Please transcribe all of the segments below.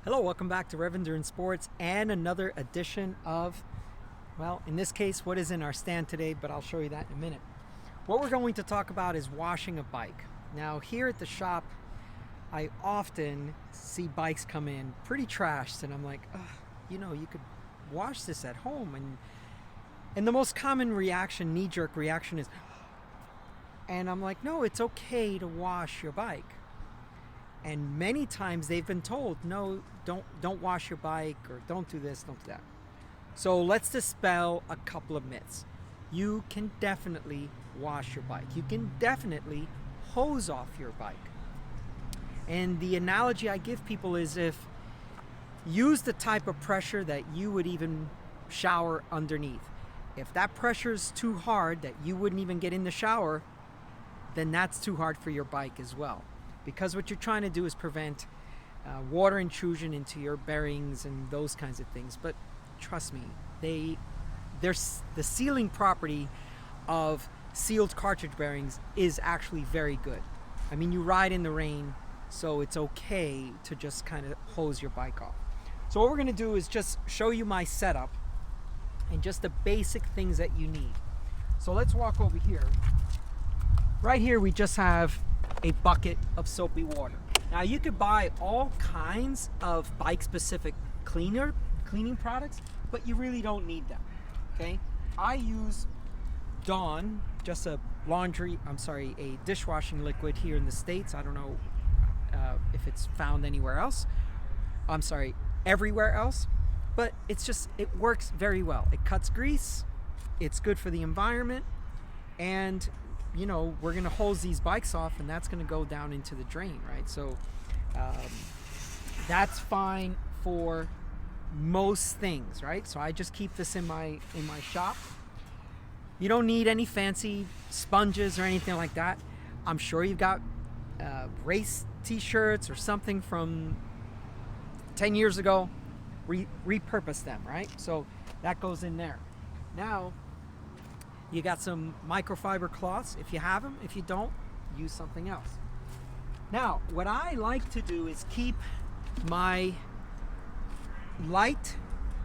Hello, welcome back to Rev Endurance Sports and another edition of, well, in this case, what is in our stand today, but I'll show you that in a minute. What we're going to talk about is washing a bike. Now, here at the shop, I often see bikes come in pretty trashed, and I'm like, you could wash this at home. And the most common reaction, knee-jerk reaction is, and I'm like, no, it's okay to wash your bike. And many times they've been told, no, don't wash your bike, or don't do this, don't do that. So let's dispel a couple of myths. You can definitely wash your bike. You can definitely hose off your bike. And the analogy I give people is use the type of pressure that you would even shower underneath. If that pressure is too hard that you wouldn't even get in the shower, then that's too hard for your bike as well. Because what you're trying to do is prevent water intrusion into your bearings and those kinds of things. But trust me, the sealing property of sealed cartridge bearings is actually very good. I mean, you ride in the rain, so it's okay to just kind of hose your bike off. So what we're going to do is just show you my setup and just the basic things that you need. So let's walk over here. Right here we just have a bucket of soapy water. Now you could buy all kinds of bike-specific cleaning products, but you really don't need them. Okay? I use Dawn, just a dishwashing liquid here in the States. I don't know if it's found anywhere else. Everywhere else. But it works very well. It cuts grease. It's good for the environment, and we're going to hose these bikes off, and that's going to go down into the drain, right? So that's fine for most things, right? So I just keep this in my shop. You don't need any fancy sponges or anything like that. I'm sure you've got race t-shirts or something from 10 years ago. Repurpose them, right? So that goes in there. Now, you got some microfiber cloths if you have them. If you don't, use something else. Now, what I like to do is keep my light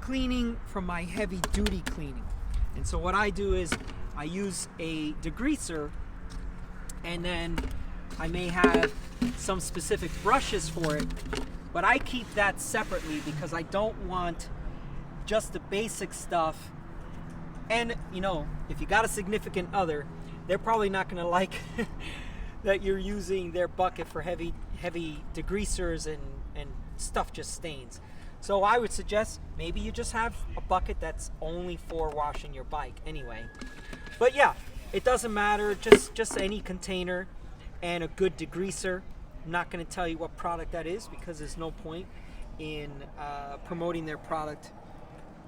cleaning from my heavy duty cleaning. And so what I do is I use a degreaser, and then I may have some specific brushes for it, but I keep that separately because I don't want just the basic stuff. And if you got a significant other, they're probably not going to like that you're using their bucket for heavy degreasers and stuff just stains. So I would suggest maybe you just have a bucket that's only for washing your bike anyway. But yeah, it doesn't matter, just any container and a good degreaser. I'm not going to tell you what product that is because there's no point in promoting their product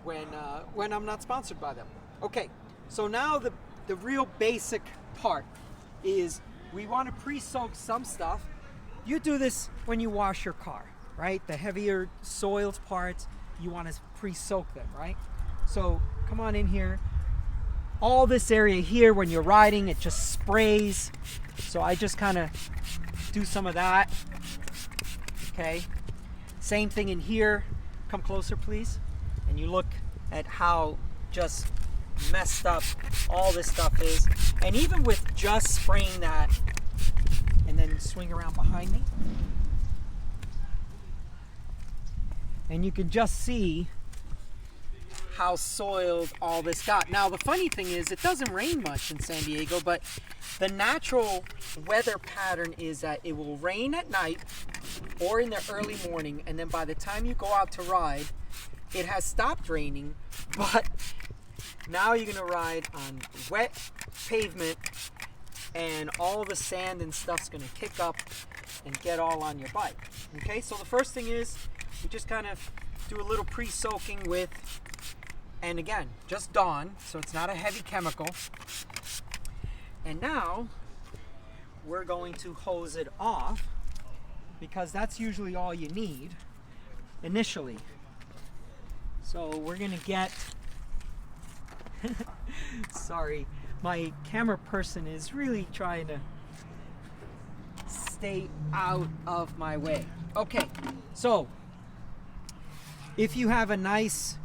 when I'm not sponsored by them. Okay, so now the real basic part is we want to pre-soak some stuff. You do this when you wash your car, right? The heavier soiled parts, you want to pre-soak them, right? So come on in here. All this area here, when you're riding, it just sprays. So I just kind of do some of that. Okay, same thing in here. Come closer, please. And you look at how just messed up all this stuff is. And even with just spraying that, and then swing around behind me, and you can just see how soiled all this got. Now the funny thing is, it doesn't rain much in San Diego, but the natural weather pattern is that it will rain at night or in the early morning, and then by the time you go out to ride, it has stopped raining, but now you're going to ride on wet pavement, and all the sand and stuff's going to kick up and get all on your bike. Okay, so the first thing is you just kind of do a little pre-soaking with, and again, just Dawn, so it's not a heavy chemical. And now we're going to hose it off because that's usually all you need initially. So we're going to get sorry, my camera person is really trying to stay out of my way. Okay, so If you have a nice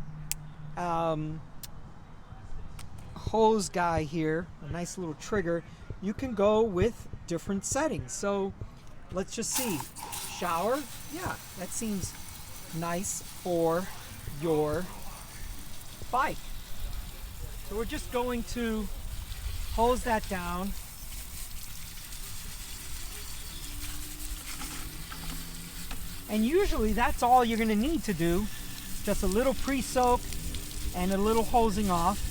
hose guy here, a nice little trigger, you can go with different settings. So let's just see. Shower, yeah, that seems nice for your bike. So we're just going to hose that down. And usually that's all you're going to need to do. Just a little pre-soak and a little hosing off.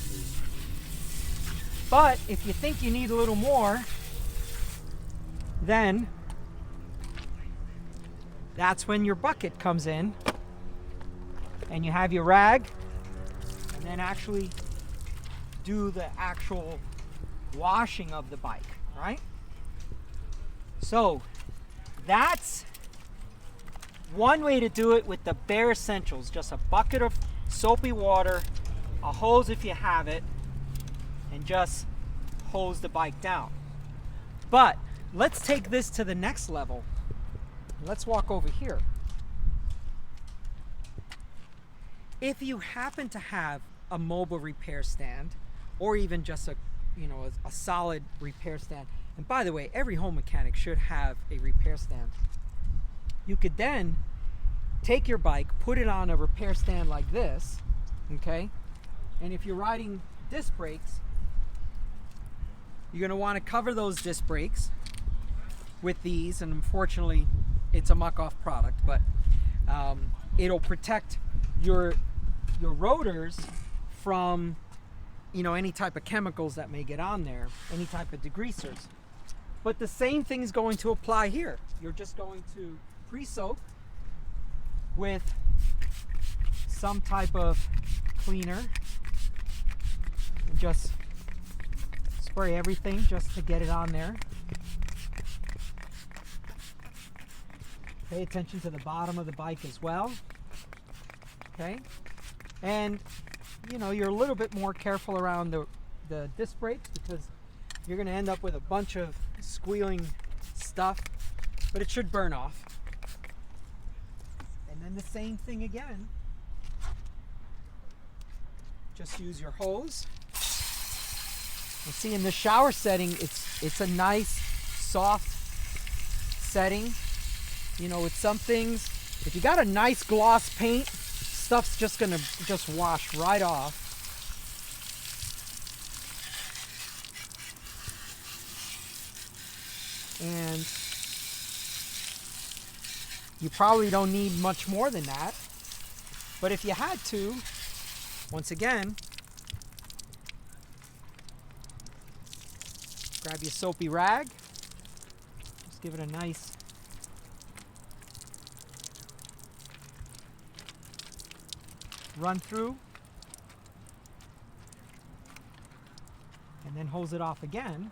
But if you think you need a little more, then that's when your bucket comes in. And you have your rag, and then actually do the actual washing of the bike, right? So that's one way to do it with the bare essentials. Just a bucket of soapy water, a hose if you have it, and just hose the bike down. But let's take this to the next level. Let's walk over here. If you happen to have a mobile repair stand, or even just a solid repair stand, and by the way, every home mechanic should have a repair stand. You could then take your bike, put it on a repair stand like this, okay? And if you're riding disc brakes, you're going to want to cover those disc brakes with these, and unfortunately, it's a muck-off product, but it'll protect your rotors from any type of chemicals that may get on there, any type of degreasers. But the same thing is going to apply here. You're just going to pre-soak with some type of cleaner and just spray everything just to get it on there. Pay attention to the bottom of the bike as well. Okay, and you're a little bit more careful around the disc brakes, because you're going to end up with a bunch of squealing stuff, but it should burn off. And then the same thing again. Just use your hose. You see, in the shower setting, it's a nice soft setting. With some things, if you got a nice gloss paint, stuff's just gonna wash right off. And you probably don't need much more than that. But if you had to, once again, grab your soapy rag, just give it a nice run through, and then hose it off again,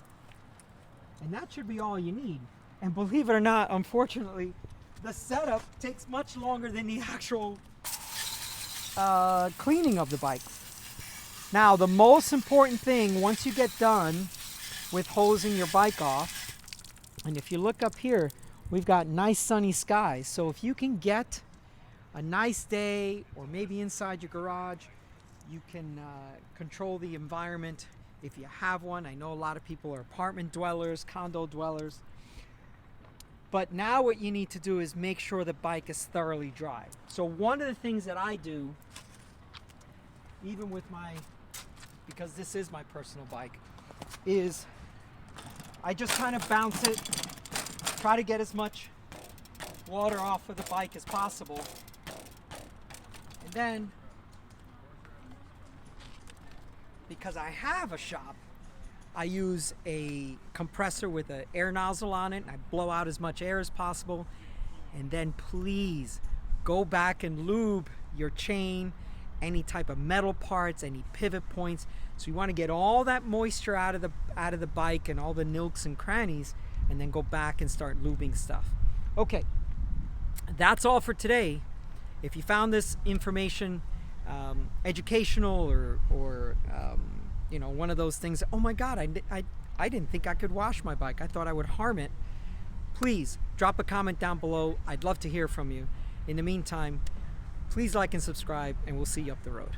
and that should be all you need. And believe it or not, unfortunately, the setup takes much longer than the actual cleaning of the bike. Now, the most important thing, once you get done with hosing your bike off, and if you look up here, we've got nice sunny skies. So if you can get a nice day, or maybe inside your garage, you can control the environment if you have one. I know a lot of people are apartment dwellers, condo dwellers. But now what you need to do is make sure the bike is thoroughly dry. So one of the things that I do, even with because this is my personal bike, is I just kind of bounce it, try to get as much water off of the bike as possible. And then, because I have a shop, I use a compressor with an air nozzle on it, and I blow out as much air as possible. And then please go back and lube your chain, any type of metal parts, any pivot points. So you want to get all that moisture out of the bike and all the nooks and crannies, and then go back and start lubing stuff. Okay, that's all for today. If you found this information educational or one of those things, oh my God, I didn't think I could wash my bike, I thought I would harm it, please drop a comment down below. I'd love to hear from you. In the meantime, Please like and subscribe, and we'll see you up the road.